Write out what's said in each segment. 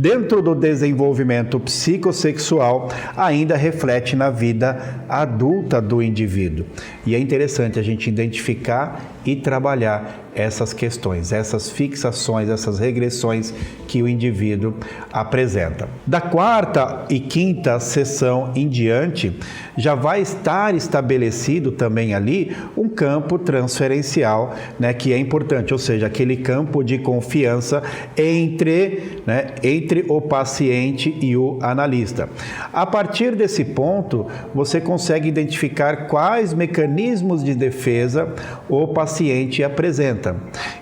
dentro do desenvolvimento psicossexual, ainda reflete na vida adulta do indivíduo. E é interessante a gente identificar e trabalhar essas questões, essas fixações, essas regressões que o indivíduo apresenta. Da quarta e quinta sessão em diante, já vai estar estabelecido também ali um campo transferencial, que é importante, ou seja, aquele campo de confiança entre o paciente e o analista. A partir desse ponto, você consegue identificar quais mecanismos de defesa o paciente apresenta.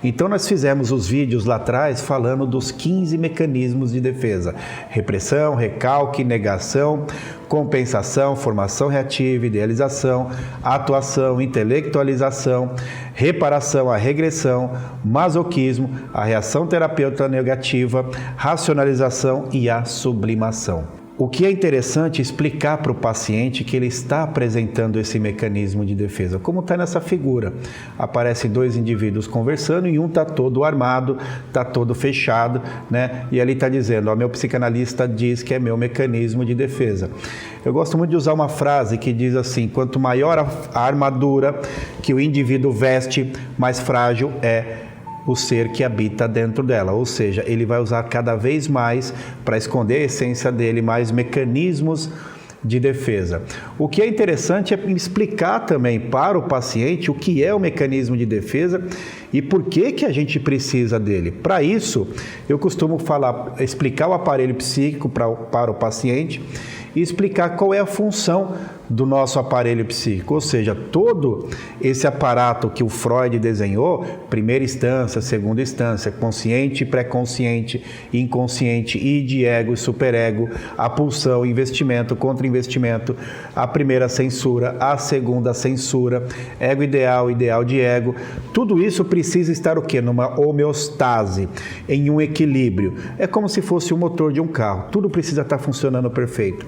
Então, nós fizemos os vídeos lá atrás falando dos 15 mecanismos de defesa: repressão, recalque, negação, compensação, formação reativa, idealização, atuação, intelectualização, reparação, a regressão, masoquismo, a reação terapêutica negativa, racionalização e a sublimação. O que é interessante explicar para o paciente que ele está apresentando esse mecanismo de defesa, como está nessa figura. Aparecem dois indivíduos conversando e um está todo armado, está todo fechado, E ali está dizendo, meu psicanalista diz que é meu mecanismo de defesa. Eu gosto muito de usar uma frase que diz assim: quanto maior a armadura que o indivíduo veste, mais frágil é o ser que habita dentro dela, ou seja, ele vai usar cada vez mais, para esconder a essência dele, mais mecanismos de defesa. O que é interessante é explicar também para o paciente o que é o mecanismo de defesa e por que a gente precisa dele. Para isso, eu costumo explicar o aparelho psíquico para o paciente e explicar qual é a função do nosso aparelho psíquico, ou seja, todo esse aparato que o Freud desenhou, primeira instância, segunda instância, consciente, pré-consciente, inconsciente, id, ego e superego, a pulsão, investimento, contra-investimento, a primeira censura, a segunda censura, ego ideal, ideal de ego, tudo isso precisa estar o quê? Numa homeostase, em um equilíbrio. É como se fosse o motor de um carro, tudo precisa estar funcionando perfeito.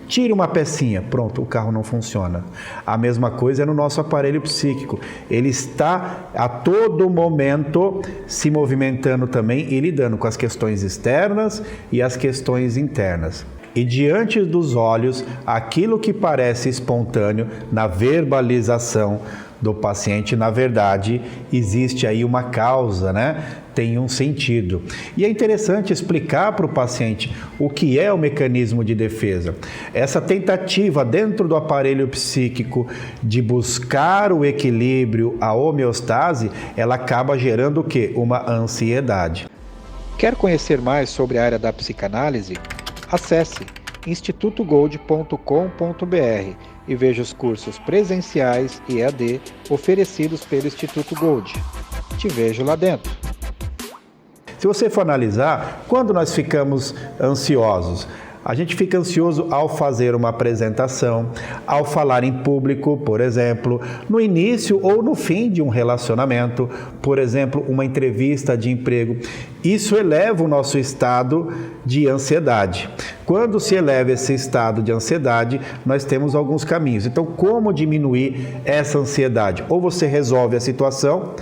Tire uma pecinha, pronto, o carro não funciona. A mesma coisa é no nosso aparelho psíquico. Ele está a todo momento se movimentando também e lidando com as questões externas e as questões internas. E diante dos olhos, aquilo que parece espontâneo na verbalização do paciente, na verdade, existe aí uma causa, Tem um sentido. E é interessante explicar para o paciente o que é o mecanismo de defesa. Essa tentativa dentro do aparelho psíquico de buscar o equilíbrio, a homeostase, ela acaba gerando o quê? Uma ansiedade. Quer conhecer mais sobre a área da psicanálise? Acesse institutogold.com.br e veja os cursos presenciais e EAD oferecidos pelo Instituto Gold. Te vejo lá dentro. Se você for analisar, quando nós ficamos ansiosos, a gente fica ansioso ao fazer uma apresentação, ao falar em público, por exemplo, no início ou no fim de um relacionamento, por exemplo, uma entrevista de emprego. Isso eleva o nosso estado de ansiedade. Quando se eleva esse estado de ansiedade, nós temos alguns caminhos. Então, como diminuir essa ansiedade? Ou você resolve a situação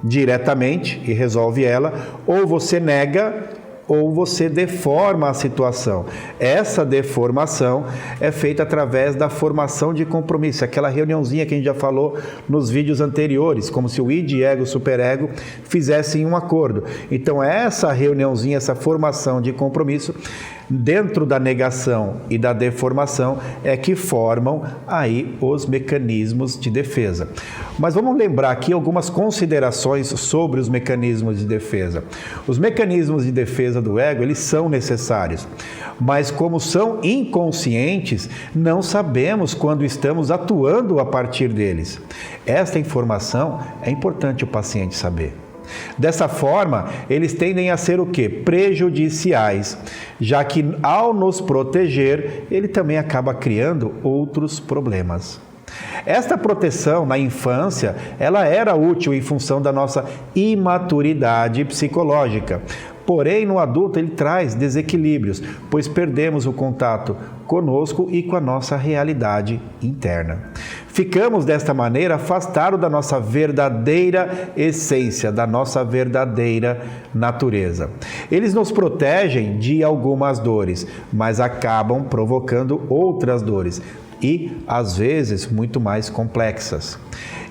diretamente e resolve ela, ou você nega, ou você deforma a situação. Essa deformação é feita através da formação de compromisso, aquela reuniãozinha que a gente já falou nos vídeos anteriores, como se o id, ego, superego fizessem um acordo. Então essa reuniãozinha, essa formação de compromisso, dentro da negação e da deformação, é que formam aí os mecanismos de defesa. Mas vamos lembrar aqui algumas considerações sobre os mecanismos de defesa. Os mecanismos de defesa do ego, eles são necessários, mas como são inconscientes, não sabemos quando estamos atuando a partir deles. Esta informação é importante o paciente saber. Dessa forma, eles tendem a ser o quê? Prejudiciais, já que ao nos proteger, ele também acaba criando outros problemas. Esta proteção na infância, ela era útil em função da nossa imaturidade psicológica. Porém, no adulto ele traz desequilíbrios, pois perdemos o contato conosco e com a nossa realidade interna. Ficamos desta maneira afastados da nossa verdadeira essência, da nossa verdadeira natureza. Eles nos protegem de algumas dores, mas acabam provocando outras dores e, às vezes, muito mais complexas.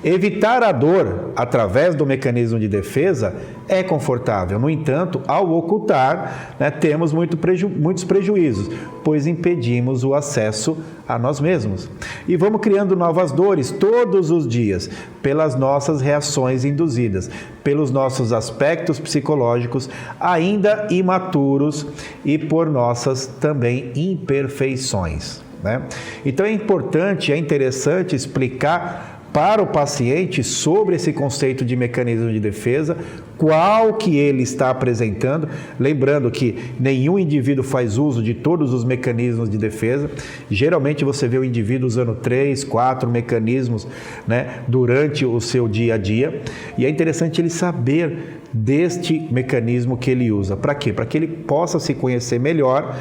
Evitar a dor através do mecanismo de defesa é confortável. No entanto, ao ocultar, temos muitos prejuízos, pois impedimos o acesso a nós mesmos. E vamos criando novas dores todos os dias, pelas nossas reações induzidas, pelos nossos aspectos psicológicos ainda imaturos e por nossas também imperfeições. Então é importante, é interessante explicar para o paciente sobre esse conceito de mecanismo de defesa, qual que ele está apresentando, lembrando que nenhum indivíduo faz uso de todos os mecanismos de defesa. Geralmente você vê o indivíduo usando 3, 4 mecanismos, durante o seu dia a dia, e é interessante ele saber deste mecanismo que ele usa. Para quê? Para que ele possa se conhecer melhor,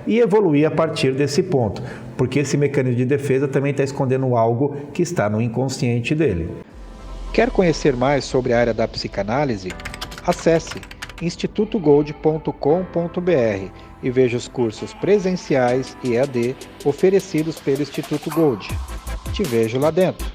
e evoluir a partir desse ponto, porque esse mecanismo de defesa também está escondendo algo que está no inconsciente dele. Quer conhecer mais sobre a área da psicanálise? Acesse institutogold.com.br e veja os cursos presenciais e EAD oferecidos pelo Instituto Gold. Te vejo lá dentro!